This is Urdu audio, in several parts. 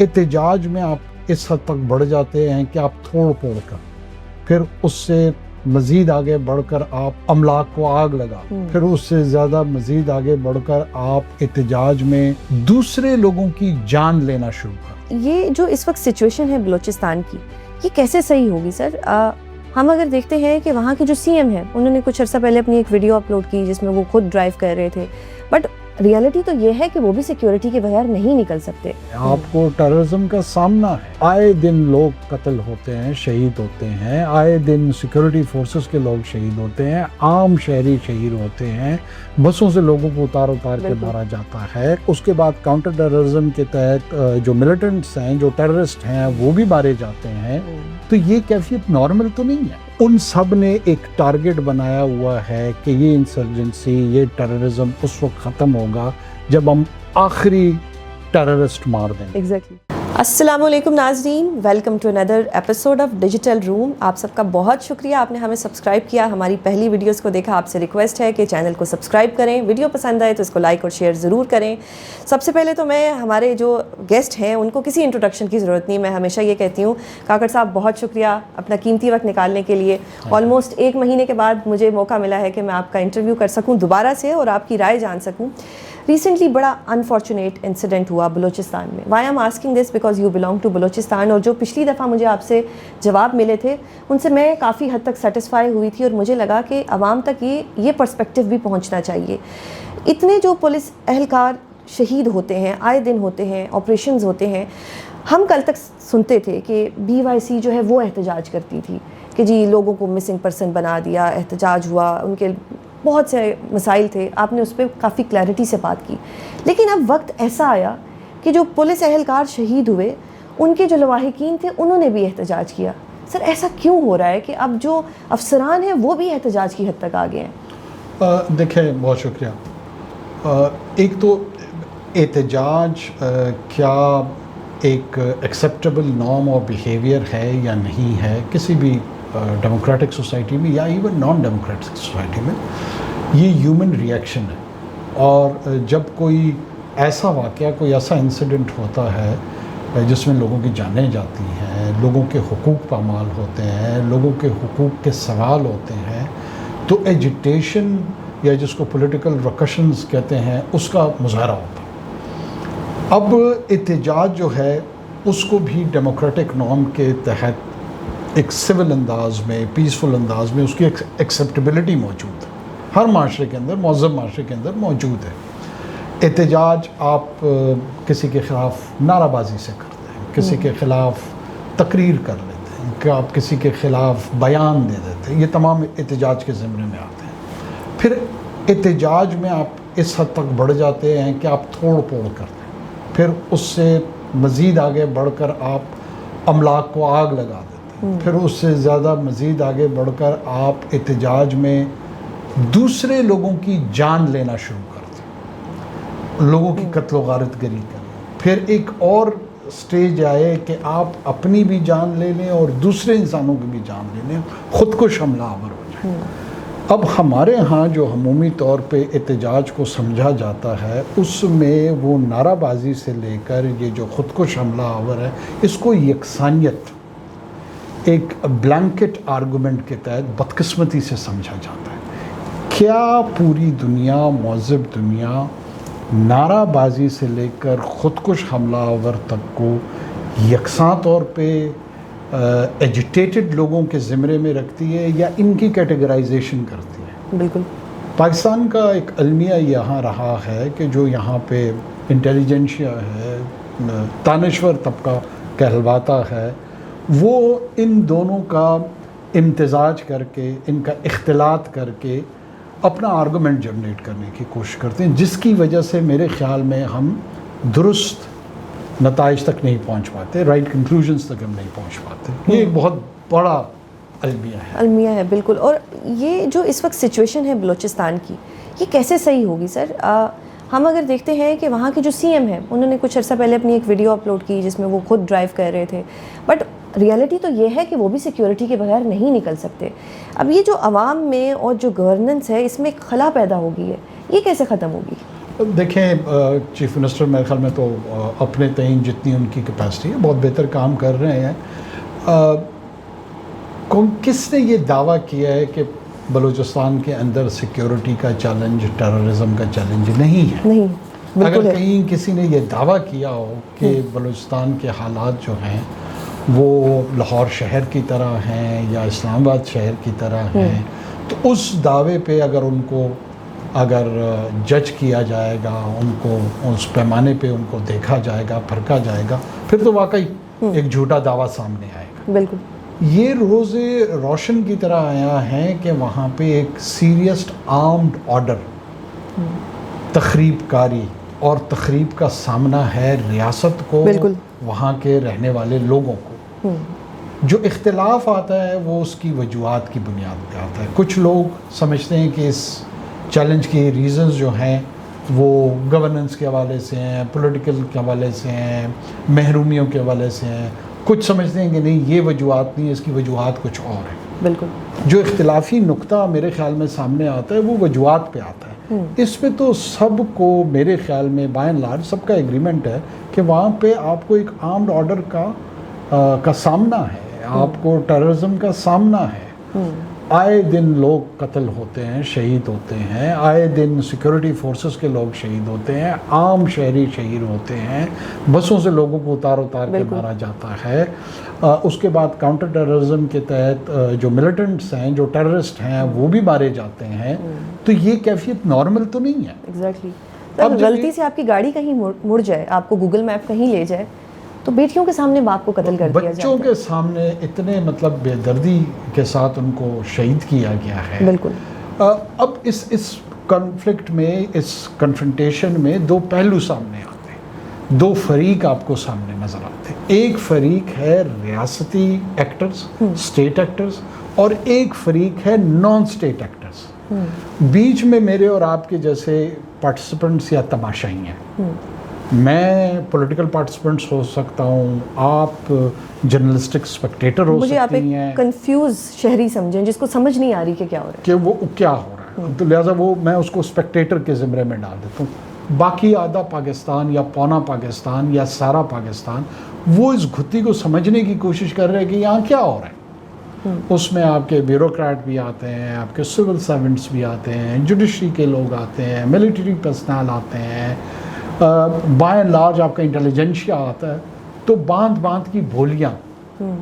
احتجاج میں آپ اس حد تک بڑھ جاتے ہیں کہ آپ توڑ پھوڑ کر پھر اس سے مزید آگے بڑھ کر آپ املاک کو آگ لگا پھر اس سے زیادہ مزید آگے بڑھ کر آپ احتجاج میں دوسرے لوگوں کی جان لینا شروع کر. یہ جو اس وقت سچویشن ہے بلوچستان کی، یہ کیسے صحیح ہوگی سر؟ ہم اگر دیکھتے ہیں کہ وہاں کے جو سی ایم ہیں انہوں نے کچھ عرصہ پہلے اپنی ایک ویڈیو اپلوڈ کی جس میں وہ خود ڈرائیو کر رہے تھے، بٹ ریالٹی تو یہ ہے کہ وہ بھی سیکیورٹی کے بغیر نہیں نکل سکتے. آپ کو ٹیررزم کا سامنا ہے، آئے دن لوگ قتل ہوتے ہیں، شہید ہوتے ہیں، آئے دن سیکیورٹی فورسز کے لوگ شہید ہوتے ہیں، عام شہری شہید ہوتے ہیں، بسوں سے لوگوں کو اتار کے مارا جاتا ہے. اس کے بعد کاؤنٹر ٹیررزم کے تحت جو ملیٹنٹس ہیں، جو ٹیررسٹ ہیں، وہ بھی مارے جاتے ہیں. تو یہ کیفیت نارمل تو نہیں ہے. ان سب نے ایک ٹارگٹ بنایا ہوا ہے کہ یہ انسرجنسی، یہ ٹیررزم اس وقت ختم ہوگا جب ہم آخری ٹیررسٹ مار دیں. ایگزیکٹلی. السلام علیکم ناظرین، welcome to another episode of Digital Room. آپ سب کا بہت شکریہ، آپ نے ہمیں سبسکرائب کیا، ہماری پہلی ویڈیوز کو دیکھا. آپ سے ریکویسٹ ہے کہ چینل کو سبسکرائب کریں، ویڈیو پسند آئے تو اس کو لائک اور شیئر ضرور کریں. سب سے پہلے تو میں ہمارے جو گیسٹ ہیں ان کو کسی انٹروڈکشن کی ضرورت نہیں. میں ہمیشہ یہ کہتی ہوں کاکڑ صاحب بہت شکریہ اپنا قیمتی وقت نکالنے کے لیے. آلموسٹ 1 مہینے کے بعد مجھے موقع ملا ہے کہ میں آپ کا انٹرویو کر سکوں دوبارہ سے اور آپ کی رائے جان سکوں. ریسنٹلی بڑا انفارچونیٹ انسیڈنٹ ہوا بلوچستان میں. Why I'm asking this because you belong to Balochistan. اور جو پچھلی دفعہ مجھے آپ سے جواب ملے تھے ان سے میں کافی حد تک سیٹسفائی ہوئی تھی اور مجھے لگا کہ عوام تک یہ پرسپیکٹیو بھی پہنچنا چاہیے. اتنے جو پولیس اہلکار شہید ہوتے ہیں، آئے دن ہوتے ہیں، آپریشنز ہوتے ہیں. ہم کل تک سنتے تھے کہ BYC جو ہے وہ احتجاج کرتی تھی کہ جی لوگوں کو مسنگ پرسن بنا دیا، احتجاج ہوا، ان کے بہت سے مسائل تھے. آپ نے اس پہ کافی کلیئرٹی سے بات کی. لیکن اب وقت ایسا آیا کہ جو پولیس اہلکار شہید ہوئے ان کے جو لواحقین تھے انہوں نے بھی احتجاج کیا. سر ایسا کیوں ہو رہا ہے کہ اب جو افسران ہیں وہ بھی احتجاج کی حد تک آ گئے ہیں؟ دیکھیں، بہت شکریہ. ایک تو احتجاج کیا ایک ایکسیپٹیبل نارم اور بیہیویئر ہے یا نہیں ہے کسی بھی ڈیموکریٹک سوسائٹی میں یا ایون نان ڈیموکریٹک سوسائٹی میں. یہ ہیومن ری ایکشن ہے. اور جب کوئی ایسا واقعہ، کوئی ایسا انسیڈنٹ ہوتا ہے جس میں لوگوں کی جانیں جاتی ہیں، لوگوں کے حقوق پامال ہوتے ہیں، لوگوں کے حقوق کے سوال ہوتے ہیں، تو ایجیٹیشن یا جس کو پولیٹیکل ریکشنز کہتے ہیں اس کا مظاہرہ ہوتا ہے. اب احتجاج جو ہے اس کو بھی ڈیموکریٹک نارم کے تحت ایک سول انداز میں، پیسفل انداز میں اس کی ایکسیپٹیبلٹی موجود ہے. ہر معاشرے کے اندر، مہذب معاشرے کے اندر موجود ہے. احتجاج آپ کسی کے خلاف نعرہ بازی سے کرتے ہیں، کسی کے خلاف تقریر کر لیتے ہیں، کہ آپ کسی کے خلاف بیان دے دیتے ہیں، یہ تمام احتجاج کے زمرے میں آتے ہیں. پھر احتجاج میں آپ اس حد تک بڑھ جاتے ہیں کہ آپ توڑ پھوڑ کرتے ہیں، پھر اس سے مزید آگے بڑھ کر آپ املاک کو آگ لگا دیتے ہیں، پھر اس سے زیادہ مزید آگے بڑھ کر آپ احتجاج میں دوسرے لوگوں کی جان لینا شروع کرتے ہیں، لوگوں کی قتل و غارت گری کریں. پھر ایک اور سٹیج آئے کہ آپ اپنی بھی جان لے لیں اور دوسرے انسانوں کی بھی جان لے لیں، خود کش حملہ آور ہو جائیں. اب ہمارے ہاں جو عمومی طور پہ احتجاج کو سمجھا جاتا ہے اس میں وہ نعرہ بازی سے لے کر یہ جو خود کش حملہ آور ہے اس کو یکسانیت، ایک بلینکٹ آرگومنٹ کے تحت بدقسمتی سے سمجھا جاتا ہے. کیا پوری دنیا، مہذب دنیا، نعرہ بازی سے لے کر خود کش حملہ آور تک کو یکساں طور پہ ایجیٹیٹڈ لوگوں کے زمرے میں رکھتی ہے یا ان کی کیٹیگرائزیشن کرتی ہے؟ بالکل. پاکستان کا ایک المیہ یہاں رہا ہے کہ جو یہاں پہ انٹیلیجنشیا ہے، دانشور طبقہ کہلواتا ہے، وہ ان دونوں کا امتزاج کر کے، ان کا اختلاط کر کے اپنا آرگومنٹ جنریٹ کرنے کی کوشش کرتے ہیں، جس کی وجہ سے میرے خیال میں ہم درست نتائج تک نہیں پہنچ پاتے، رائٹ کنکلوژنز تک ہم نہیں پہنچ پاتے. یہ ایک بہت بڑا المیہ ہے. بالکل. اور یہ جو اس وقت سچویشن ہے بلوچستان کی، یہ کیسے صحیح ہوگی سر؟ ہم اگر دیکھتے ہیں کہ وہاں کے جو سی ایم ہیں انہوں نے کچھ عرصہ پہلے اپنی ایک ویڈیو اپلوڈ کی جس میں وہ خود ڈرائیو کر رہے تھے، بٹ ریالٹی تو یہ ہے کہ وہ بھی سیکیورٹی کے بغیر نہیں نکل سکتے. اب یہ جو عوام میں اور جو گورننس ہے اس میں ایک خلا پیدا ہو گئی ہے، یہ کیسے ختم ہوگی؟ دیکھیں چیف منسٹر میرے خیال میں تو اپنے تئیں جتنی ان کی کیپیسٹی ہے بہت بہتر کام کر رہے ہیں. کس نے یہ دعویٰ کیا ہے کہ بلوچستان کے اندر سیکیورٹی کا چیلنج ٹیررزم کا چیلنج نہیں ہے؟ نہیں، بالکل. اگر کہیں کسی نے یہ دعویٰ کیا ہو کہ بلوچستان کے حالات جو ہیں وہ لاہور شہر کی طرح ہیں یا اسلام آباد شہر کی طرح ہیں تو اس دعوے پہ اگر جج کیا جائے گا، ان کو اس پیمانے پہ ان کو دیکھا جائے گا، پرکھا جائے گا، پھر تو واقعی ایک جھوٹا دعویٰ سامنے آئے گا. بالکل. یہ روز روشن کی طرح آیا ہے کہ وہاں پہ ایک سیریس آرمڈ آرڈر، تخریب کاری اور تخریب کا سامنا ہے ریاست کو، بالکل. وہاں کے رہنے والے لوگوں کو. جو اختلاف آتا ہے وہ اس کی وجوہات کی بنیاد پہ آتا ہے. کچھ لوگ سمجھتے ہیں کہ اس چیلنج کی ریزنز جو ہیں وہ گورننس کے حوالے سے ہیں، پولیٹیکل کے حوالے سے ہیں، محرومیوں کے حوالے سے ہیں. کچھ سمجھتے ہیں کہ نہیں یہ وجوہات نہیں، اس کی وجوہات کچھ اور ہیں. بالکل. جو اختلافی نقطہ میرے خیال میں سامنے آتا ہے وہ وجوہات پہ آتا ہے. اس پہ تو سب کو میرے خیال میں بائی اینڈ لارج سب کا ایگریمنٹ ہے کہ وہاں پہ آپ کو ایک آرمڈ آرڈر کا سامنا ہے، آپ کو ٹیررزم کا سامنا ہے. آئے دن لوگ قتل ہوتے ہیں، شہید ہوتے ہیں، آئے دن سیکورٹی فورسز کے لوگ شہید ہوتے ہیں، عام شہری شہید ہوتے ہیں، بسوں سے لوگوں کو اتار کے مارا جاتا ہے. اس کے بعد کاؤنٹر ٹیررزم کے تحت جو ملیٹنٹس ہیں، جو ٹیررسٹ ہیں وہ بھی مارے جاتے ہیں. تو یہ کیفیت نارمل تو نہیں ہے. ایگزیکٹلی. اب غلطی سے آپ کی گاڑی کہیں مڑ جائے، آپ کو گوگل میپ کہیں لے جائے تو بیٹیوں کے سامنے باپ کو قتل کر دیا جاتا ہے. بچوں کے سامنے اتنے بے دردی کے ساتھ ان کو شہید کیا گیا ہے. بالکل. اب اس کنفلکٹ میں، اس کنفرنٹیشن میں دو پہلو سامنے آتے ہیں، دو فریق آپ کو سامنے نظر آتے ہیں. ایک فریق ہے ریاستی ایکٹرز، اسٹیٹ ایکٹرز، اور ایک فریق ہے نان اسٹیٹ ایکٹرز. بیچ میں میرے اور آپ کے جیسے پارٹیسپنٹس یا تماشائی ہیں. میں پولیٹیکل پارٹیسپنٹس ہو سکتا ہوں، آپ جرنلسٹک اسپیکٹیٹر ہو سکتی ہیں. مجھے آپ ایک کنفیوز شہری سمجھیں جس کو سمجھ نہیں آ رہی کہ کیا ہو رہا ہے، کہ وہ کیا ہو رہا ہے. تو لہٰذا میں اس کو اسپیکٹیٹر کے زمرے میں ڈال دیتا ہوں. باقی آدھا پاکستان یا پونا پاکستان یا سارا پاکستان وہ اس گھٹی کو سمجھنے کی کوشش کر رہے ہیں کہ یہاں کیا ہو رہا ہے. اس میں آپ کے بیوروکریٹ بھی آتے ہیں، آپ کے سول سرونٹس بھی آتے ہیں، جوڈیشری کے لوگ آتے ہیں، ملٹری پرسنل آتے ہیں، بائی اینڈ لارج آپ کا انٹیلیجنشیا آتا ہے. تو باندھ کی بولیاں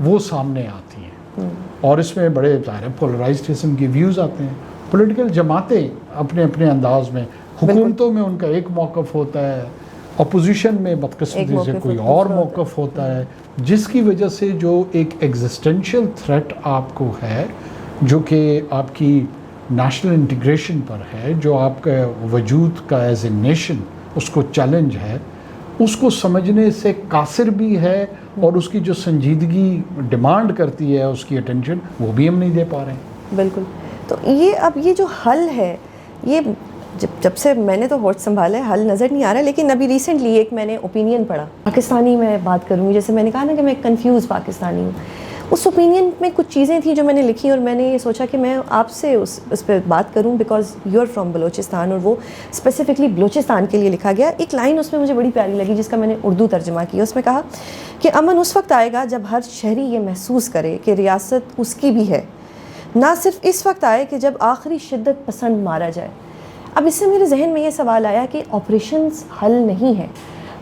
وہ سامنے آتی ہیں اور اس میں بڑے ظاہر پولرائزڈ قسم کے ویوز آتے ہیں. پولیٹیکل جماعتیں اپنے اپنے انداز میں، حکومتوں میں ان کا ایک موقف ہوتا ہے، اپوزیشن میں بدقسمتی سے کوئی اور موقف ہوتا ہے، جس کی وجہ سے جو ایک ایگزسٹینشیل تھریٹ آپ کو ہے، جو کہ آپ کی نیشنل انٹیگریشن پر ہے، جو آپ کا وجود کا ایز اے نیشن اس کو چیلنج ہے، اس کو سمجھنے سے قاصر بھی ہے، اور اس کی جو سنجیدگی ڈیمانڈ کرتی ہے اس کی اٹینشن، وہ بھی ہم نہیں دے پا رہے ہیں. بالکل. تو یہ جو حل ہے، یہ جب سے میں نے تو ہوش سنبھالا ہے حل نظر نہیں آ رہا ہے. لیکن ابھی ریسنٹلی ایک میں نے اوپینین پڑھا، پاکستانی میں بات کروں، جیسے میں نے کہا نا کہ میں کنفیوز پاکستانی ہوں. اس اوپینین میں کچھ چیزیں تھیں جو میں نے لکھی اور میں نے یہ سوچا کہ میں آپ سے اس پہ بات کروں، because you are from Balochistan, اور وہ اسپیسیفکلی بلوچستان کے لیے لکھا گیا. ایک لائن اس میں مجھے بڑی پیاری لگی جس کا میں نے اردو ترجمہ کیا. اس میں کہا کہ امن اس وقت آئے گا جب ہر شہری یہ محسوس کرے کہ ریاست اس کی بھی ہے، نہ صرف اس وقت آئے کہ جب آخری شدت پسند مارا جائے. اب اس سے میرے ذہن میں یہ سوال آیا کہ آپریشنز حل نہیں ہے.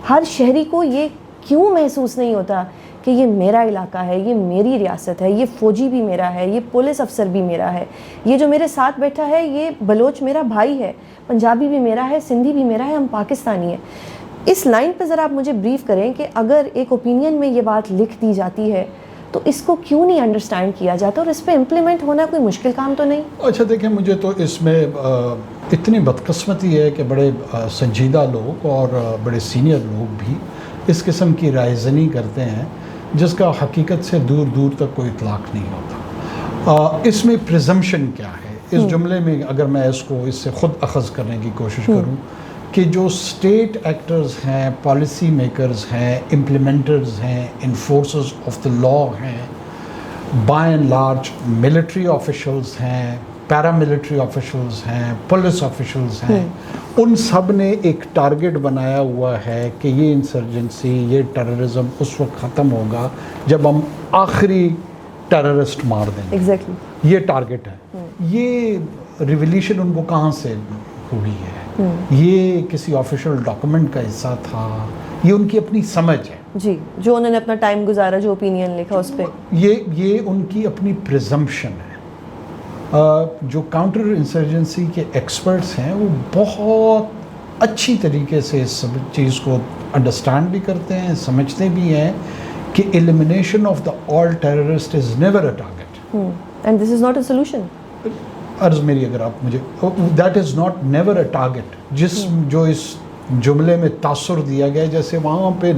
ہر شہری کو یہ کیوں محسوس نہیں ہوتا کہ یہ میرا علاقہ ہے، یہ میری ریاست ہے، یہ فوجی بھی میرا ہے، یہ پولیس افسر بھی میرا ہے، یہ جو میرے ساتھ بیٹھا ہے یہ بلوچ میرا بھائی ہے، پنجابی بھی میرا ہے، سندھی بھی میرا ہے، ہم پاکستانی ہیں. اس لائن پہ ذرا آپ مجھے بریف کریں کہ اگر ایک اوپینین میں یہ بات لکھ دی جاتی ہے تو اس کو کیوں نہیں انڈرسٹینڈ کیا جاتا، اور اس پہ امپلیمنٹ ہونا کوئی مشکل کام تو نہیں؟ اچھا دیکھیں، مجھے تو اس میں اتنی بدقسمتی ہے کہ بڑے سنجیدہ لوگ اور بڑے سینئر لوگ بھی اس قسم کی رائے زنی کرتے ہیں جس کا حقیقت سے دور دور تک کوئی اطلاق نہیں ہوتا. اس میں پریزمپشن کیا ہے اس جملے میں، اگر میں اس کو اس سے خود اخذ کرنے کی کوشش کروں، کہ جو اسٹیٹ ایکٹرز ہیں، پالیسی میکرز ہیں، امپلیمنٹرز ہیں، انفورسز آف دا لا ہیں، by and large military officials ہیں، پیراملٹری آفیشلز ہیں, پولیس آفیشلز ہیں, ان سب نے ایک ٹارگٹ بنایا ہوا ہے کہ یہ انسرجنسی, یہ ٹیررزم اس وقت ختم ہوگا جب ہم آخری ٹیررسٹ مار دیں گے. ایگزیکٹلی یہ ٹارگٹ ہے. یہ ریولیوشن ان کو کہاں سے ہوئی ہے؟ یہ کسی آفیشیل ڈاکومنٹ کا حصہ تھا؟ یہ ان کی اپنی سمجھ ہے جی, جو انہوں نے اپنا ٹائم گزارا, جو اوپینین لکھا اس پہ, یہ ان کی اپنی پریزمپشن ہے. جو کاؤنٹر انسرجنسی کے ایکسپرٹس ہیں وہ بہت اچھی طریقے سے اس سب چیز کو انڈرسٹینڈ بھی کرتے ہیں, سمجھتے بھی ہیں کہ elimination of the all terrorist is never a target. And this is not a solution. عرض میری اگر آپ مجھے, that is not never a target. جو اس جملے میں تاثر دیا گیا جیسے وہاں پہ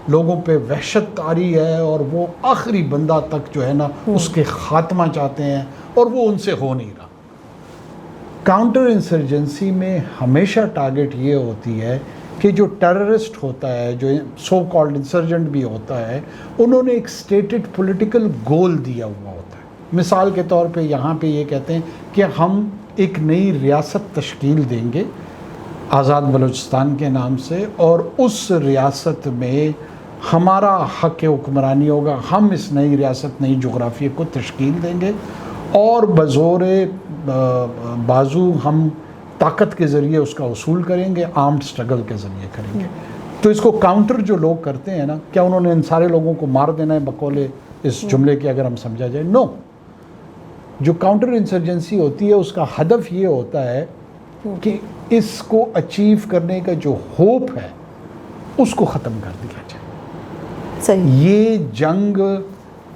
لوگوں پہ وحشت طاری ہے اور وہ آخری بندہ تک جو ہے نا اس کے خاتمہ چاہتے ہیں اور وہ ان سے ہو نہیں رہا. کاؤنٹر انسرجنسی میں ہمیشہ ٹارگٹ یہ ہوتی ہے کہ جو ٹیررسٹ ہوتا ہے, جو سو کالڈ انسرجنٹ بھی ہوتا ہے, انہوں نے ایک اسٹیٹڈ پولیٹیکل گول دیا ہوا ہوتا ہے. مثال کے طور پہ یہاں پہ یہ کہتے ہیں کہ ہم ایک نئی ریاست تشکیل دیں گے آزاد بلوچستان کے نام سے, اور اس ریاست میں ہمارا حق حکمرانی ہوگا. ہم اس نئی ریاست, نئی جغرافیہ کو تشکیل دیں گے اور بزور بازو ہم طاقت کے ذریعے اس کا اصول کریں گے, آرمڈ اسٹرگل کے ذریعے کریں گے. تو اس کو کاؤنٹر جو لوگ کرتے ہیں نا, کیا انہوں نے ان سارے لوگوں کو مار دینا ہے بقول اس جملے کے اگر ہم سمجھا جائے؟ نو. جو کاؤنٹر انسرجنسی ہوتی ہے اس کا ہدف یہ ہوتا ہے کہ اس کو اچیو کرنے کا جو ہوپ ہے اس کو ختم کر دیا جائے. صحیح. یہ جنگ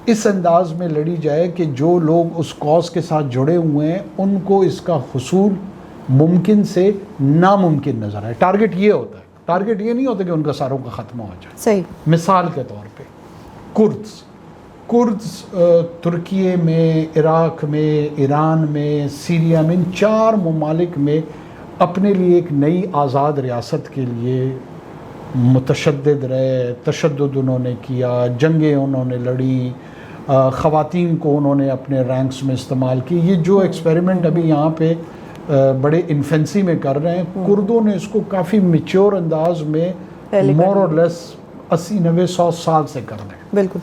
اس انداز میں لڑی جائے کہ جو لوگ اس کاز کے ساتھ جڑے ہوئے ہیں ان کو اس کا حصول ممکن سے ناممکن نظر آئے. ٹارگٹ یہ ہوتا ہے. ٹارگٹ یہ نہیں ہوتا کہ ان کا ساروں کا خاتمہ ہو جائے. صحیح. مثال کے طور پہ کردز ترکیے میں, عراق میں, ایران میں, سیریا میں, ان 4 ممالک میں اپنے لیے ایک نئی آزاد ریاست کے لیے متشدد رہے. تشدد انہوں نے کیا, جنگیں انہوں نے لڑی, خواتین کو انہوں نے اپنے رینکس میں استعمال کی. یہ جو ایکسپیریمنٹ ابھی یہاں پہ بڑے انفینسی میں کر رہے ہیں, کردوں نے اس کو کافی میچور انداز میں مور اور لیس 80-90-100 سال سے کر رہے ہیں. بالکل.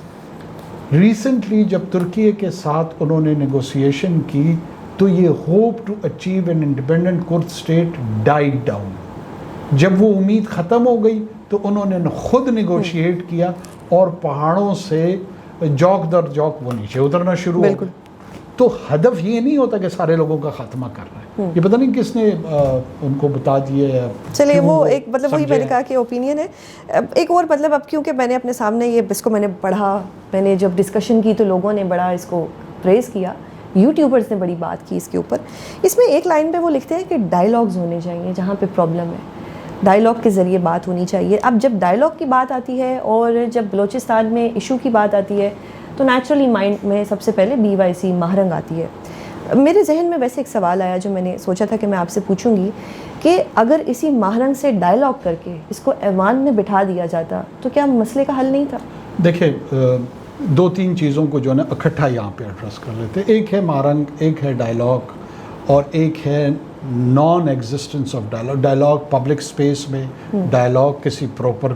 ریسنٹلی جب ترکیے کے ساتھ انہوں نے نیگوسیشن کی تو یہ hope to achieve an independent Kurd state died down. جب وہ امید ختم ہو گئی تو انہوں نے خود نیگوشیٹ کیا اور پہاڑوں سے جوک در جوک وہ نیچے اترنا شروع ہو گئے. تو ہدف یہ نہیں ہوتا کہ سارے لوگوں کا خاتمہ کر رہے ہیں. یہ پتہ نہیں کس نے ان کو بتا دیے. چلیے وہ ایک مطلب وہی میں نے کہا کہ اوپینین ہے. ایک اور مطلب اب کیونکہ میں نے اپنے سامنے یہ اس کو میں نے پڑھا, میں نے جب ڈسکشن کی تو لوگوں نے بڑا اس کو پریز کیا, یوٹیوبرز نے بڑی بات کی اس کے اوپر. اس میں ایک لائن پہ وہ لکھتے ہیں کہ ڈائیلاگز ہونے چاہیے جہاں پہ پرابلم ہے, ڈائیلاگ کے ذریعے بات ہونی چاہیے. اب جب ڈائیلاگ کی بات آتی ہے اور جب بلوچستان میں ایشو کی بات آتی ہے تو نیچرلی مائنڈ میں سب سے پہلے BYC ماہرنگ آتی ہے. میرے ذہن میں ویسے ایک سوال آیا جو میں نے سوچا تھا کہ میں آپ سے پوچھوں گی کہ اگر اسی ماہرنگ سے ڈائیلاگ کر کے اس کو ایوان میں بٹھا دیا جاتا تو کیا مسئلے کا حل نہیں تھا؟ دیکھیں 2-3 چیزوں کو جو ہے نا اکٹھا یہاں پہ ایڈریس کر لیتے. ایک ہے ماہرنگ, ایک ہے ڈائیلاگ, اور ایک ہے naan existence of dialogue. Dialogue public space میں, ڈائیلاگ کسی پراپر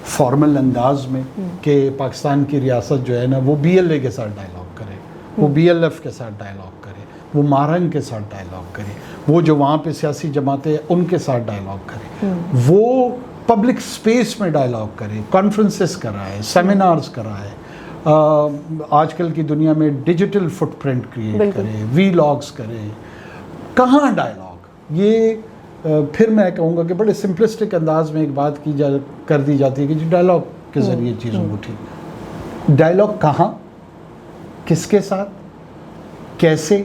فارمل انداز میں کہ پاکستان کی ریاست جو ہے نا وہ BLA کے ساتھ ڈائیلاگ کرے, وہ BLF کے ساتھ ڈائیلاگ کرے, وہ ماہرنگ کے ساتھ ڈائیلاگ کرے, وہ جو وہاں پہ سیاسی جماعتیں ان کے ساتھ ڈائیلاگ کرے, وہ پبلک سپیس میں ڈائیلاگ کرے, کانفرنسز کرائے, سیمینارز کرائے, آج کل کی دنیا میں ڈیجیٹل فٹ پرنٹ کریٹ کرے, ویلاگز کرے. کہاں ڈائیلاگ؟ یہ پھر میں کہوں گا کہ بڑے سمپلسٹک انداز میں ایک بات کر دی جاتی ہے کہ جی ڈائیلاگ کے ذریعے چیزوں کو ٹھیک. ڈائیلاگ کہاں, کس کے ساتھ, کیسے,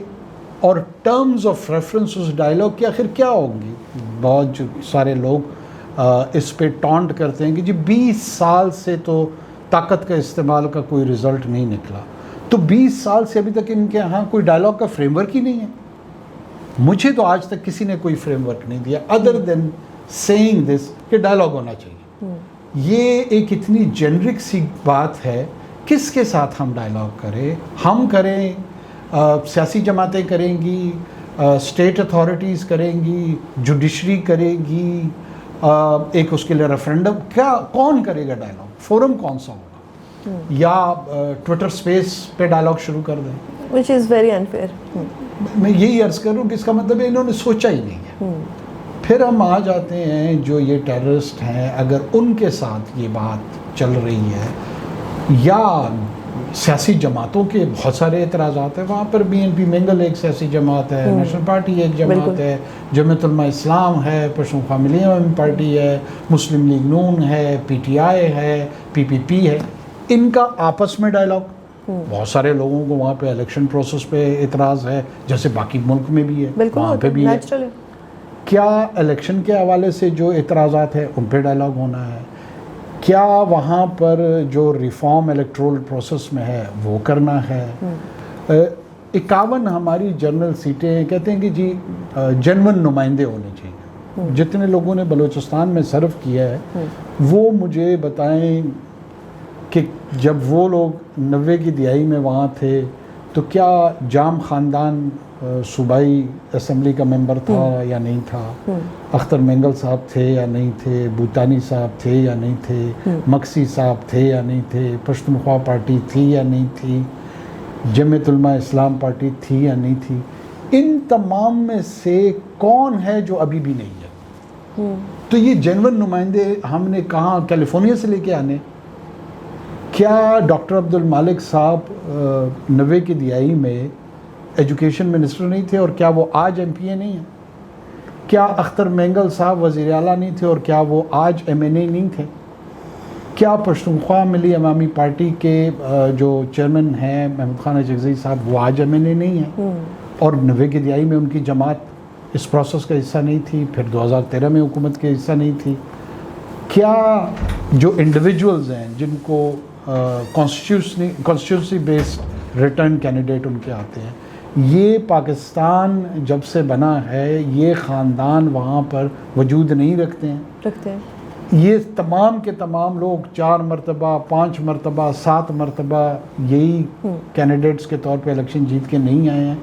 اور ٹرمز آف ریفرنس اس ڈائیلاگ کی آخر کیا ہوں گی. بہت سارے لوگ اس پہ ٹانٹ کرتے ہیں کہ جی 20 سال سے تو طاقت کا استعمال کا کوئی رزلٹ نہیں نکلا. تو 20 سال سے ابھی تک ان کے یہاں کوئی ڈائیلاگ کا فریم ورک ہی نہیں ہے. مجھے تو آج تک کسی نے کوئی فریم ورک نہیں دیا ادر دین سیئنگ دس کہ ڈائیلاگ ہونا چاہیے. یہ ایک اتنی جنرک سی بات ہے. کس کے ساتھ ہم ڈائیلاگ کریں؟ ہم کریں سیاسی جماعتیں کریں گی, اسٹیٹ اتھارٹیز کریں گی, جوڈیشری کرے گی, ایک اس کے لیے ریفرینڈم, کیا کون کرے گا ڈائلاگ, فورم کون سا ہوگا, یا ٹویٹر سپیس پہ ڈائلاگ شروع کر دیں, which is very unfair. میں یہی عرض کر رہا ہوں کہ اس کا مطلب ہے انہوں نے سوچا ہی نہیں ہے. پھر ہم آ جاتے ہیں جو یہ ٹیررسٹ ہیں, اگر ان کے ساتھ یہ بات چل رہی ہے, یا سیاسی جماعتوں کے بہت سارے اعتراضات ہیں, وہاں پر بی این پی منگل ایک سیاسی جماعت ہے, نیشنل پارٹی ایک جماعت ہے, جمعیت علماء اسلام ہے, پشتونخوا ملی پارٹی ہے, مسلم لیگ نون ہے, پی ٹی آئی ہے, پی پی پی ہے, ان کا آپس میں ڈائلاگ. بہت سارے لوگوں کو وہاں پہ الیکشن پروسیس پہ اعتراض ہے, جیسے باقی ملک میں بھی ہے, وہاں پہ بھی ہے. کیا الیکشن کے حوالے سے جو اعتراضات ہیں ان پہ ڈائلاگ ہونا ہے؟ کیا وہاں پر جو ریفارم الیکٹرول پروسیس میں ہے وہ کرنا ہے؟ 51 ہماری جنرل سیٹیں ہیں, کہتے ہیں کہ جی جنون نمائندے ہونے چاہیے. جتنے لوگوں نے بلوچستان میں سرو کیا ہے وہ مجھے بتائیں کہ جب وہ لوگ 90 کی دہائی میں وہاں تھے تو کیا جام خاندان صوبائی اسمبلی کا ممبر تھا یا نہیں تھا, اختر مینگل صاحب تھے یا نہیں تھے, بوتانی صاحب تھے یا نہیں تھے, مکسی صاحب تھے یا نہیں تھے, پشتونخوا پارٹی تھی یا نہیں تھی, جمعیت علماء اسلام پارٹی تھی یا نہیں تھی, ان تمام میں سے کون ہے جو ابھی بھی نہیں ہے؟ تو یہ جنون نمائندے ہم نے کہاں کیلیفورنیا سے لے کے آنے؟ کیا ڈاکٹر عبد المالک صاحب 90 کی دہائی میں ایجوکیشن منسٹر نہیں تھے اور کیا وہ آج ایم پی اے نہیں ہیں؟ کیا اختر مینگل صاحب وزیر اعلیٰ نہیں تھے اور کیا وہ آج ایم این اے نہیں تھے؟ کیا پشتونخوا ملی عوامی پارٹی کے جو چیئرمین ہیں محمود خان اچکزئی صاحب وہ آج ایم این اے نہیں ہیں؟ اور 90 کی دہائی میں ان کی جماعت اس پروسیس کا حصہ نہیں تھی, پھر 2013 میں حکومت کے حصہ نہیں تھی. کیا جو انڈیویجولز ہیں جن کو کانسٹیٹیوشنسی بیسڈ ریٹرن کینڈیڈیٹ ان کے آتے ہیں, یہ پاکستان جب سے بنا ہے یہ خاندان وہاں پر وجود نہیں رکھتے ہیں. یہ تمام کے تمام لوگ 4 مرتبہ 5 مرتبہ 7 مرتبہ یہی کینڈیڈیٹس کے طور پہ الیکشن جیت کے نہیں آئے ہیں.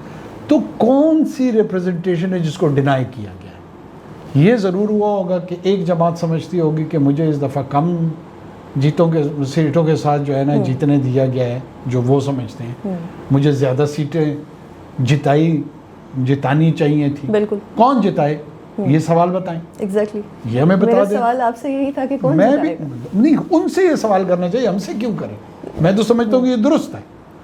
تو کون سی ریپرزنٹیشن ہے جس کو ڈینائی کیا گیا ہے؟ یہ ضرور ہوا ہوگا کہ ایک جماعت سمجھتی ہوگی کہ مجھے اس دفعہ کم سیٹوں کے ساتھ جو ہے نا جیتنے دیا گیا ہے, جو وہ سمجھتے ہیں مجھے زیادہ سیٹیں جتانی چاہیے تھی. بالکل. کون جتائے یہ سوال بتائیں. ایگزیکٹلی. یہ ہمیں بتا دیں. سوال آپ سے یہی تھا کہ کون میں بھی نہیں, ان سے یہ سوال کرنا چاہیے, ہم سے کیوں کریں. میں تو سمجھتا ہوں کہ یہ درست ہے.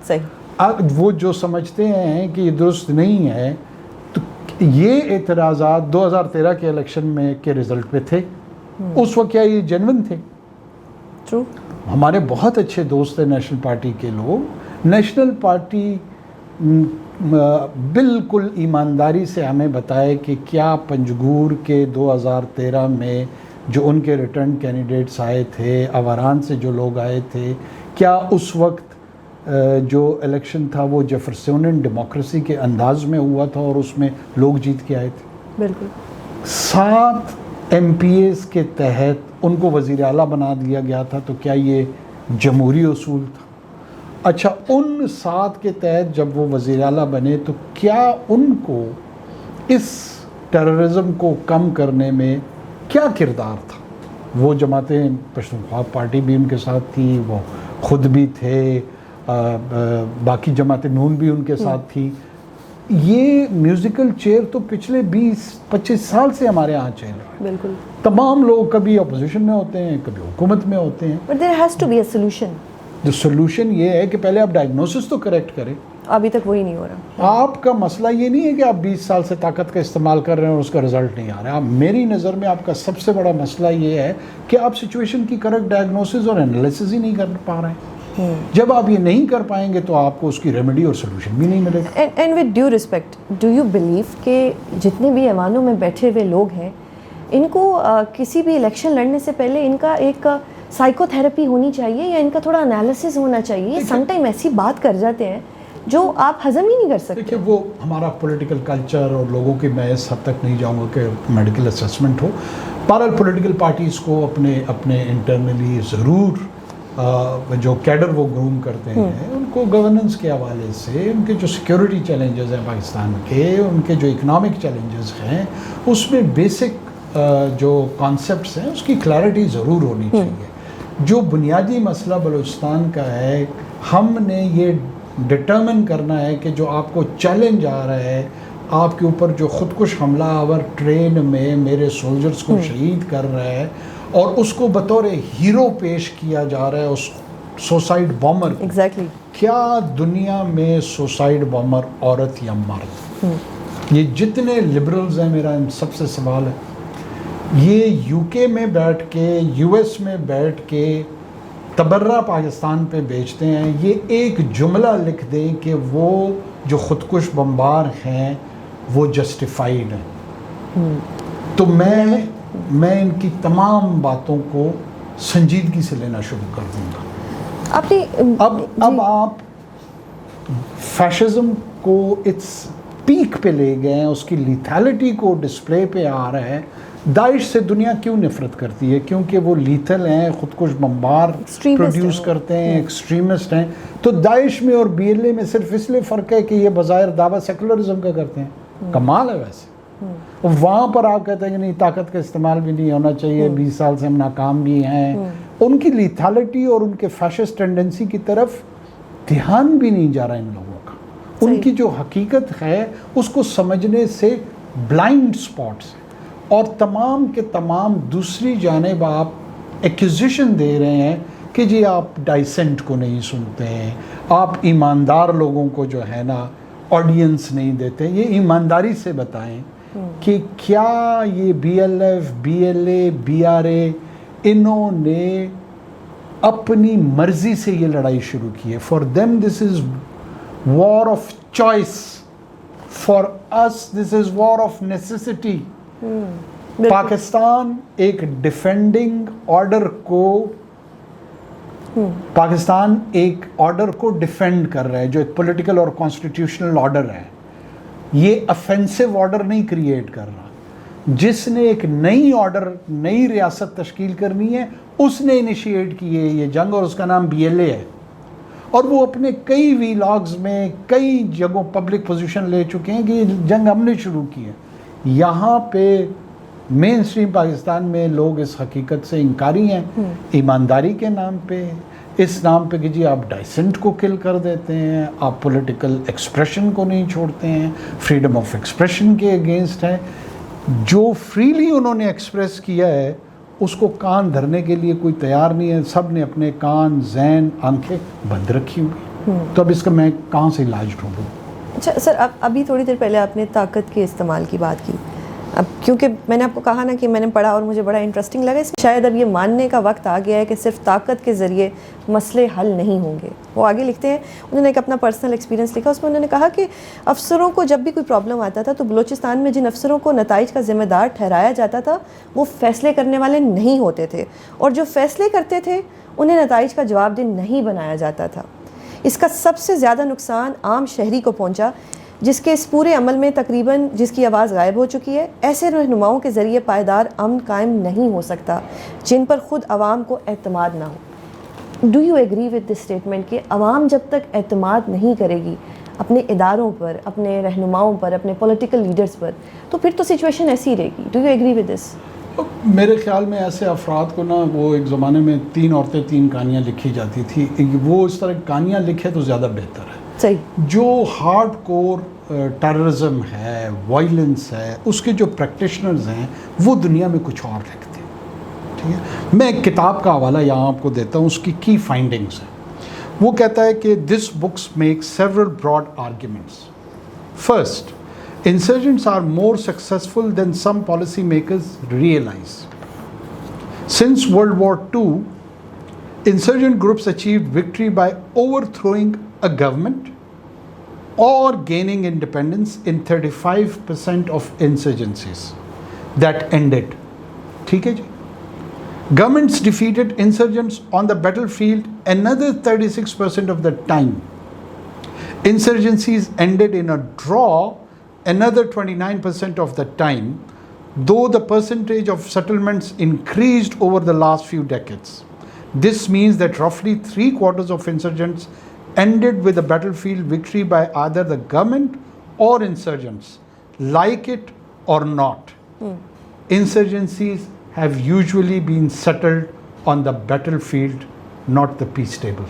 صحیح. وہ جو سمجھتے ہیں کہ یہ درست نہیں ہے, تو یہ اعتراضات 2013 کے الیکشن میں کے رزلٹ پہ تھے. اس وقت کیا یہ جنون تھے؟ ٹرو. ہمارے بہت اچھے دوست ہیں نیشنل پارٹی کے لوگ. نیشنل پارٹی بالکل ایمانداری سے ہمیں بتائے کہ کیا پنجگور کے 2013 میں جو ان کے ریٹرن کینڈیڈیٹس آئے تھے, آوران سے جو لوگ آئے تھے, کیا اس وقت جو الیکشن تھا وہ جیفرسونین ڈیموکریسی کے انداز میں ہوا تھا اور اس میں لوگ جیت کے آئے تھے؟ بالکل. 7 ایم پی ایز کے تحت ان کو وزیر اعلیٰ بنا دیا گیا تھا, تو کیا یہ جمہوری اصول تھا؟ اچھا, ان 7 کے تحت جب وہ وزیر اعلیٰ بنے تو کیا ان کو اس ٹیررزم کو کم کرنے میں کیا کردار تھا؟ وہ جماعتیں, پشتونخوا پارٹی بھی ان کے ساتھ تھی, وہ خود بھی تھے, باقی جماعتیں نون بھی ان کے ساتھ تھی. یہ میوزیکل چیئر تو پچھلے 20-25 سال سے ہمارے ہاں چل رہا ہے. بالکل. تمام لوگ کبھی اپوزیشن میں ہوتے ہیں, کبھی حکومت میں ہوتے ہیں. But there has to be a solution. The solution یہ ہے کہ پہلے آپ ڈائگنوسس تو کریکٹ کریں. ابھی تک وہی نہیں ہو رہا. آپ کا مسئلہ یہ نہیں ہے کہ آپ 20 سال سے طاقت کا استعمال کر رہے ہیں اور اس کا رزلٹ نہیں آ رہا. میری نظر میں آپ کا سب سے بڑا مسئلہ یہ ہے کہ آپ سچویشن کی کریکٹ ڈائگنوسس اور انالیسس ہی نہیں کر پا رہے ہیں. جب آپ یہ نہیں کر پائیں گے تو آپ کو اس کی ریمیڈی اور سلوشن بھی نہیں ملے گا. And with due respect, do you believe کہ جتنے بھی ایوانوں میں بیٹھے ہوئے لوگ ہیں ان کو کسی بھی الیکشن لڑنے سے پہلے ان کا ایک سائیکو تھراپی ہونی چاہیے یا ان کا تھوڑا انالیسس ہونا چاہیے؟ سم ٹائم ایسی بات کر جاتے ہیں جو آپ ہضم ہی نہیں کر سکتے. دیکھیے, وہ ہمارا پولیٹیکل کلچر اور لوگوں کی, میں اس حد تک نہیں جاؤں گا کہ میڈیکل اسسمنٹ ہو. بہرحال پولیٹیکل پارٹیز کو اپنے انٹرنلی ضرور جو کیڈر وہ گروم کرتے ہیں ان کو گورننس کے حوالے سے، ان کے جو سیکیورٹی چیلنجز ہیں پاکستان کے، ان کے جو اکنامک چیلنجز ہیں، اس میں بیسک جو کانسیپٹس ہیں اس کی کلیئرٹی ضرور ہونی چاہیے. جو بنیادی مسئلہ بلوچستان کا ہے، ہم نے یہ ڈٹرمن کرنا ہے کہ جو آپ کو چیلنج آ رہا ہے، آپ کے اوپر جو خودکش حملہ آور ٹرین میں میرے سولجرز کو شہید کر رہا ہے اور اس کو بطور ہیرو پیش کیا جا رہا ہے، اس سوسائڈ بامر. ایگزیکٹلی. کیا دنیا میں سوسائڈ بامر عورت یا مرد؟ یہ جتنے لبرلز ہیں، میرا ان سب سے سوال ہے، یہ یو کے میں بیٹھ کے، یو ایس میں بیٹھ کے تبرہ پاکستان پہ بیچتے ہیں. یہ ایک جملہ لکھ دیں کہ وہ جو خودکش بمبار ہیں وہ جسٹیفائیڈ ہیں، تو میں ان کی تمام باتوں کو سنجیدگی سے لینا شروع کر دوں گا. اب آپ فیشزم کو اٹس پیک پہ لے گئے ہیں، اس کی لیتھیلٹی کو ڈسپلے پہ آ رہا ہے. داعش سے دنیا کیوں نفرت کرتی ہے؟ کیونکہ وہ لیتھل ہیں، خودکش بمبار پروڈیوس کرتے ہیں، ایکسٹریمسٹ ہیں. تو داعش میں اور بی ایل اے میں صرف اس لیے فرق ہے کہ یہ بظاہر دعویٰ سیکولرزم کا کرتے ہیں. کمال ہے ویسے. وہاں پر آپ کہتے ہیں کہ نہیں، طاقت کا استعمال بھی نہیں ہونا چاہیے، 20 سال سے ہم ناکام بھی ہیں. ان کی لیتھالٹی اور ان کے فیشسٹ ٹینڈنسی کی طرف دھیان بھی نہیں جا رہا ان لوگوں کا. ان کی جو حقیقت ہے اس کو سمجھنے سے بلائنڈ سپاٹس. اور تمام کے تمام دوسری جانب آپ ایکوزیشن دے رہے ہیں کہ جی آپ ڈائسنٹ کو نہیں سنتے ہیں، آپ ایماندار لوگوں کو جو ہے نا آڈینس نہیں دیتے. یہ ایمانداری سے بتائیں کہ کیا یہ B L F, B L A, B R A, انہوں نے اپنی مرضی سے یہ لڑائی شروع کی ہے؟ For them this is war of choice, for us this is war of necessity. Pakistan ایک ڈیفینڈنگ آرڈر کو، پاکستان ایک آرڈر کو ڈیفینڈ کر رہا ہے جو ایک پولیٹیکل اور کانسٹیٹیوشنل آرڈر ہے. یہ افینسو آرڈر نہیں کریٹ کر رہا. جس نے ایک نئی آرڈر، نئی ریاست تشکیل کرنی ہے، اس نے انیشیٹ کی ہے یہ جنگ، اور اس کا نام بی ایل اے ہے. اور وہ اپنے کئی ویلاگز میں کئی جگہوں پبلک پوزیشن لے چکے ہیں کہ یہ جنگ ہم نے شروع کی ہے. یہاں پہ مین اسٹریم پاکستان میں لوگ اس حقیقت سے انکاری ہیں، ایمانداری کے نام پہ، اس نام پہ کہ جی آپ ڈائسنٹ کو کل کر دیتے ہیں، آپ پولیٹیکل ایکسپریشن کو نہیں چھوڑتے ہیں، فریڈم آف ایکسپریشن کے اگینسٹ ہیں. جو فریلی انہوں نے ایکسپریس کیا ہے اس کو کان دھرنے کے لیے کوئی تیار نہیں ہے. سب نے اپنے کان، ذہن، آنکھیں بند رکھی ہوئی. تو اب اس کا میں کہاں سے علاج ڈھونڈوں؟ اچھا سر، ابھی تھوڑی دیر پہلے آپ نے طاقت کے استعمال کی بات کی. اب کیونکہ میں نے آپ کو کہا نا کہ میں نے پڑھا اور مجھے بڑا انٹرسٹنگ لگا، اس میں شاید اب یہ ماننے کا وقت آ گیا ہے کہ صرف طاقت کے ذریعے مسئلے حل نہیں ہوں گے. وہ آگے لکھتے ہیں، انہوں نے ایک اپنا پرسنل ایکسپیرینس لکھا، اس میں انہوں نے کہا کہ افسروں کو جب بھی کوئی پرابلم آتا تھا تو بلوچستان میں جن افسروں کو نتائج کا ذمہ دار ٹھہرایا جاتا تھا وہ فیصلے کرنے والے نہیں ہوتے تھے، اور جو فیصلے کرتے تھے انہیں نتائج کا جواب دہ نہیں بنایا جاتا تھا. اس کا سب سے زیادہ نقصان عام شہری کو پہنچا جس کے اس پورے عمل میں تقریباً جس کی آواز غائب ہو چکی ہے. ایسے رہنماؤں کے ذریعے پائیدار امن قائم نہیں ہو سکتا جن پر خود عوام کو اعتماد نہ ہو. Do you agree with this statement کہ عوام جب تک اعتماد نہیں کرے گی اپنے اداروں پر، اپنے رہنماؤں پر، اپنے پولیٹیکل لیڈرز پر، تو پھر تو سچویشن ایسی رہے گی؟ ڈو یو ایگری ود دس؟ میرے خیال میں ایسے افراد کو نا، وہ ایک زمانے میں 3 عورتیں 3 کہانیاں لکھی جاتی تھی، وہ اس طرح کہانیاں لکھے تو زیادہ بہتر ہے. صحیح. جو ہارڈ کور ٹیررزم ہے، وائلنس ہے، اس کے جو پریکٹیشنرز ہیں وہ دنیا میں کچھ اور لکھتے ہیں. ٹھیک ہے، میں ایک کتاب کا حوالہ یہاں آپ کو دیتا ہوں، اس کی کی فائنڈنگز ہیں. وہ کہتا ہے کہ this books make several broad arguments. First, insurgents are more successful than some policy makers realize. Since World War II, insurgent groups achieved victory by overthrowing a government or gaining independence in 35% of insurgencies that ended. ٹھیک ہے جی. Governments defeated insurgents on the battlefield another 36% of the time. Insurgencies ended in a draw another 29% of the time, though the percentage of settlements increased over the last few decades. This means that roughly 3/4 of insurgents ended with a battlefield victory by either the government or insurgents, like it or not. Insurgencies have usually been settled on the battlefield, not the peace table.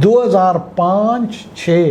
2005-6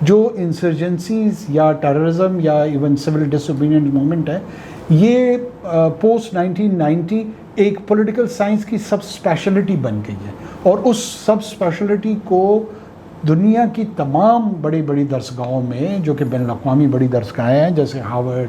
جو انسرجنسیز یا ٹیررزم یا ایون سول ڈس اوبیڈینٹ موومنٹ ہے، یہ پوسٹ 1990 ایک پولیٹیکل سائنس کی سب اسپیشلٹی بن گئی ہے، اور اس سب اسپیشلٹی کو دنیا کی تمام بڑی بڑی درسگاہوں میں، جو کہ بین الاقوامی بڑی درسگاہیں ہیں جیسے ہارورڈ،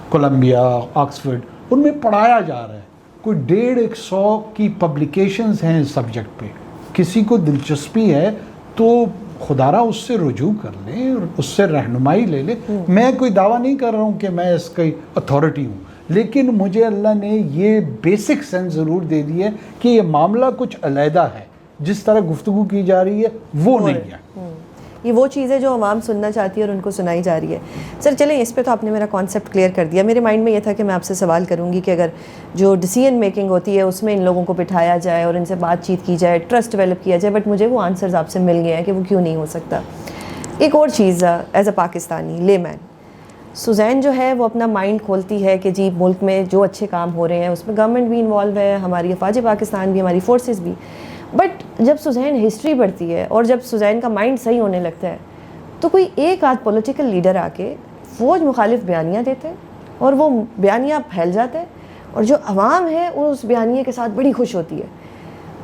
کولمبیا، آکسفورڈ، ان میں پڑھایا جا رہا ہے۔ کوئی 150 کی پبلیکیشنز ہیں اس سبجیکٹ پہ۔ کسی کو دلچسپی ہے تو خدا را اس سے رجوع کر لیں اور اس سے رہنمائی لے لیں۔ میں کوئی دعویٰ نہیں کر رہا ہوں کہ میں اس کی اتھارٹی ہوں، لیکن مجھے اللہ نے یہ بیسک سینس ضرور دے دی ہے کہ یہ معاملہ کچھ علیحدہ ہے، جس طرح گفتگو کی جا رہی ہے وہ نہیں ہے۔ یہ وہ چیز ہے جو عوام سننا چاہتی ہے اور ان کو سنائی جا رہی ہے۔ سر چلیں، اس پہ تو آپ نے میرا کانسیپٹ کلیئر کر دیا۔ میرے مائنڈ میں یہ تھا کہ میں آپ سے سوال کروں گی کہ اگر جو ڈیسیژن میکنگ ہوتی ہے اس میں ان لوگوں کو بٹھایا جائے اور ان سے بات چیت کی جائے، ٹرسٹ ڈیولپ کیا جائے، بٹ مجھے وہ آنسرز آپ سے مل گئے ہیں کہ وہ کیوں نہیں ہو سکتا۔ ایک اور چیز ایز اے پاکستانی لے مین، سوزین جو ہے وہ اپنا مائنڈ کھولتی ہے کہ جی ملک میں جو اچھے کام ہو رہے ہیں اس میں گورنمنٹ بھی انوالو ہے، ہماری افواج پاکستان بھی، ہماری فورسز بھی، بٹ جب سوزین ہسٹری پڑھتی ہے اور جب سوزین کا مائنڈ صحیح ہونے لگتا ہے تو کوئی ایک آدھ پولیٹیکل لیڈر آ کے فوج مخالف بیانیاں دیتے ہیں اور وہ بیانیاں پھیل جاتے ہیں، اور جو عوام ہے اس بیانیے کے ساتھ بڑی خوش ہوتی ہے۔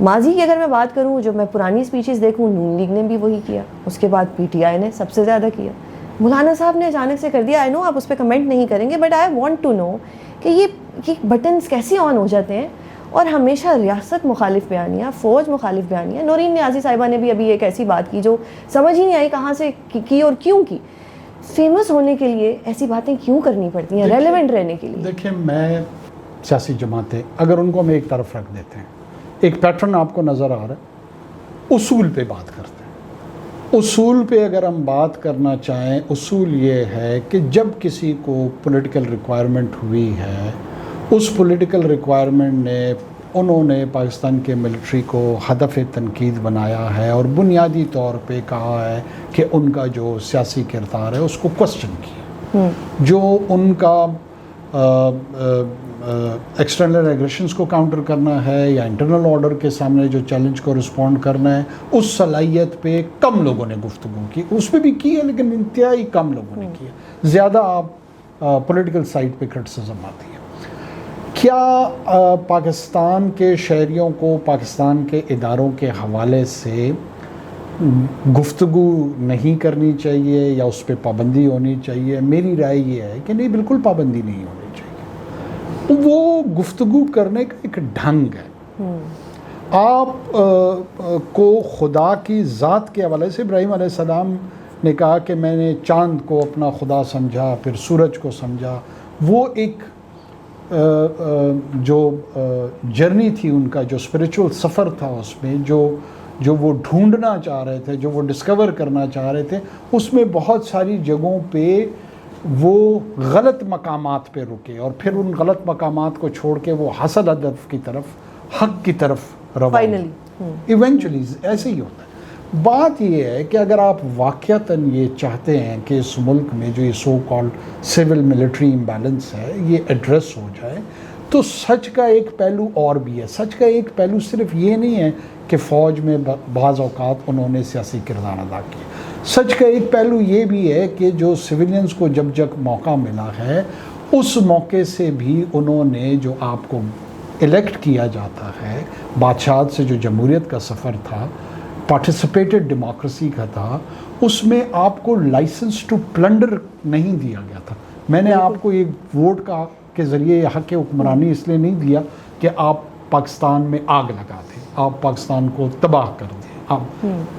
ماضی کی اگر میں بات کروں، جو میں پرانی سپیچز دیکھوں، نون لیگ نے بھی وہی کیا، اس کے بعد پی ٹی آئی نے سب سے زیادہ کیا، مولانا صاحب نے اچانک سے کر دیا۔ آئی نو آپ اس پہ کمنٹ نہیں کریں گے، but I want to know کہ یہ بٹنس کیسے آن ہو جاتے ہیں، اور ہمیشہ ریاست مخالف بیانیاں، فوج مخالف بیانیاں۔ نورین نیازی صاحبہ نے بھی ابھی ایک ایسی بات کی جو سمجھ ہی نہیں آئی کہاں سے کی اور کیوں کی۔ فیمس ہونے کے لیے ایسی باتیں کیوں کرنی پڑتی ہیں، ریلیونٹ رہنے کے لیے؟ دیکھیں، میں سیاسی جماعتیں اگر ان کو ہم ایک طرف رکھ دیتے ہیں، ایک پیٹرن آپ کو نظر آ رہا ہے، اصول پہ بات کرتے ہیں۔ اصول پہ اگر ہم بات کرنا چاہیں، اصول یہ ہے کہ جب کسی کو پولیٹیکل ریکوائرمنٹ ہوئی ہے، اس پولیٹیکل ریکوائرمنٹ نے انہوں نے پاکستان کے ملٹری کو ہدف تنقید بنایا ہے اور بنیادی طور پہ کہا ہے کہ ان کا جو سیاسی کردار ہے اس کو کوسچن کیا، جو ان کا ایکسٹرنل ایگریشنز کو کاؤنٹر کرنا ہے یا انٹرنل آرڈر کے سامنے جو چیلنج کو رسپونڈ کرنا ہے، اس صلاحیت پہ کم لوگوں نے گفتگو کی۔ اس پہ بھی کی ہے لیکن انتہائی کم لوگوں نے کی ہے، زیادہ آپ پولیٹیکل سائڈ پہ کرٹیسزم آتی ہے۔ کیا پاکستان کے شہریوں کو پاکستان کے اداروں کے حوالے سے گفتگو نہیں کرنی چاہیے یا اس پہ پابندی ہونی چاہیے؟ میری رائے یہ ہے کہ نہیں، بالکل پابندی نہیں ہونی چاہیے۔ وہ گفتگو کرنے کا ایک ڈھنگ ہے۔ آپ کو خدا کی ذات کے حوالے سے، ابراہیم علیہ السلام نے کہا کہ میں نے چاند کو اپنا خدا سمجھا، پھر سورج کو سمجھا۔ وہ ایک جو جرنی تھی ان کا، جو اسپریچول سفر تھا، اس میں جو وہ ڈھونڈنا چاہ رہے تھے، جو وہ ڈسکور کرنا چاہ رہے تھے، اس میں بہت ساری جگہوں پہ وہ غلط مقامات پہ رکے، اور پھر ان غلط مقامات کو چھوڑ کے وہ حسن ہدف کی طرف، حق کی طرف روانہ ایونچولی ایسے ہی ہوتا ہے۔ بات یہ ہے کہ اگر آپ واقعتاً یہ چاہتے ہیں کہ اس ملک میں جو یہ so called civil military imbalance ہے یہ ایڈریس ہو جائے، تو سچ کا ایک پہلو اور بھی ہے۔ سچ کا ایک پہلو صرف یہ نہیں ہے کہ فوج میں بعض اوقات انہوں نے سیاسی کردار ادا کیا۔ سچ کا ایک پہلو یہ بھی ہے کہ جو سویلینز کو جب موقع ملا ہے، اس موقع سے بھی انہوں نے، جو آپ کو الیکٹ کیا جاتا ہے، بادشاہت سے جو جمہوریت کا سفر تھا، پارٹیسپیٹڈ ڈیموکریسی کا تھا، اس میں آپ کو لائسنس ٹو پلنڈر نہیں دیا گیا تھا۔ میں نے آپ کو ایک ووٹ کے ذریعے حق حکمرانی اس لیے نہیں دیا کہ آپ پاکستان میں آگ لگا دیں، آپ پاکستان کو تباہ کر دیں،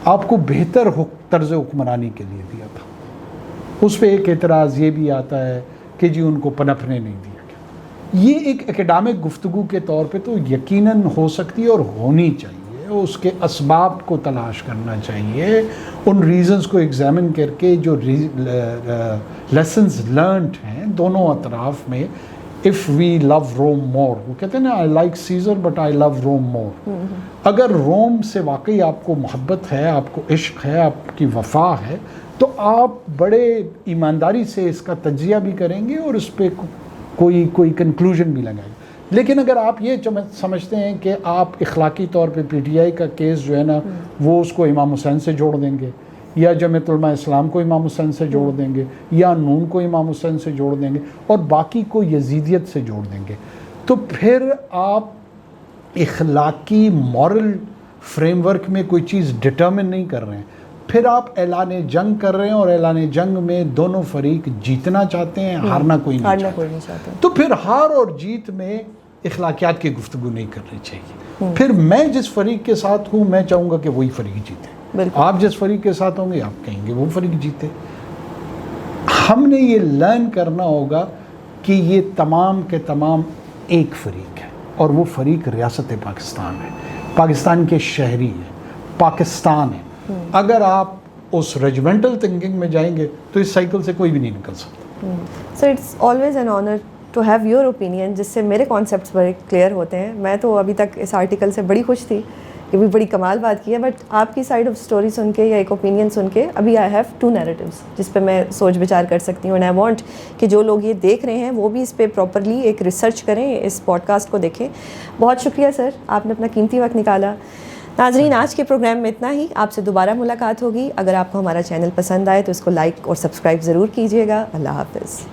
آپ کو بہتر طرز حکمرانی کے لیے دیا تھا۔ اس پہ ایک اعتراض یہ بھی آتا ہے کہ جی ان کو پنپنے نہیں دیا گیا۔ یہ ایک اکیڈامک گفتگو کے طور پہ تو یقیناً ہو سکتی ہے اور ہونی چاہیے، اس کے اسباب کو تلاش کرنا چاہیے، ان ریزنز کو ایگزامن کر کے جو لیسنز لرنڈ ہیں دونوں اطراف میں۔ اف وی لو روم مور، وہ کہتے ہیں نا، I like Caesar but I love Rome more. اگر روم سے واقعی آپ کو محبت ہے، آپ کو عشق ہے، آپ کی وفا ہے، تو آپ بڑے ایمانداری سے اس کا تجزیہ بھی کریں گے اور اس پہ کوئی کنکلوژن بھی لگائیں گے۔ لیکن اگر آپ یہ سمجھتے ہیں کہ آپ اخلاقی طور پہ پی ٹی آئی کا کیس جو ہے نا وہ اس کو امام حسین سے جوڑ دیں گے، یا جمعیت علماء اسلام کو امام حسین سے جوڑ دیں گے, یا نون کو امام حسین سے جوڑ دیں گے, اور باقی کو یزیدیت سے جوڑ دیں گے. تو پھر آپ اخلاقی مورل فریم ورک میں کوئی چیز ڈٹرمن نہیں کر رہے ہیں, پھر آپ اعلان جنگ کر رہے ہیں, اور اعلان جنگ میں دونوں فریق جیتنا چاہتے ہیں, ہارنا کوئی نہیں چاہتا. تو پھر ہار اور جیت میں اخلاقیات کی گفتگو نہیں کرنی چاہیے. پھر میں جس فریق کے ساتھ ہوں میں چاہوں گا کہ وہی فریق جیتے, آپ جس فریق کے ساتھ ہوں گے آپ کہیں گے وہ فریق جیتے. ہم نے یہ لرن کرنا ہوگا کہ یہ تمام کے تمام ایک فریق ہے, اور وہ فریق ریاست پاکستان ہے, پاکستان کے شہری ہیں, پاکستان ہے. اگر آپ اس ریجمنٹل تھنکنگ میں جائیں گے تو اس سائیکل سے کوئی بھی نہیں نکل سکتا. Sir it's always an honour to have your opinion, جس سے میرے کانسیپٹس بڑے کلیئر ہوتے ہیں. میں تو ابھی تک اس آرٹیکل سے بڑی خوش تھی, یہ بھی بڑی کمال بات کی ہے, بٹ آپ کی سائڈ آف اسٹوری سن کے یا ایک اوپینین سن کے ابھی آئی ہیو 2 نیریٹیوز جس پہ میں سوچ بچار کر سکتی ہوں. اینڈ آئی وانٹ کہ جو لوگ یہ دیکھ رہے ہیں وہ بھی اس پہ پراپرلی ایک ریسرچ کریں, اس پوڈ کاسٹ کو دیکھیں. بہت شکریہ سر, آپ نے اپنا قیمتی وقت نکالا. ناظرین, آج کے پروگرام میں اتنا ہی. آپ سے دوبارہ ملاقات ہوگی. اگر آپ کو ہمارا چینل پسند آئے تو اس کو لائک اور سبسکرائب ضرور کیجیے گا. اللہ حافظ.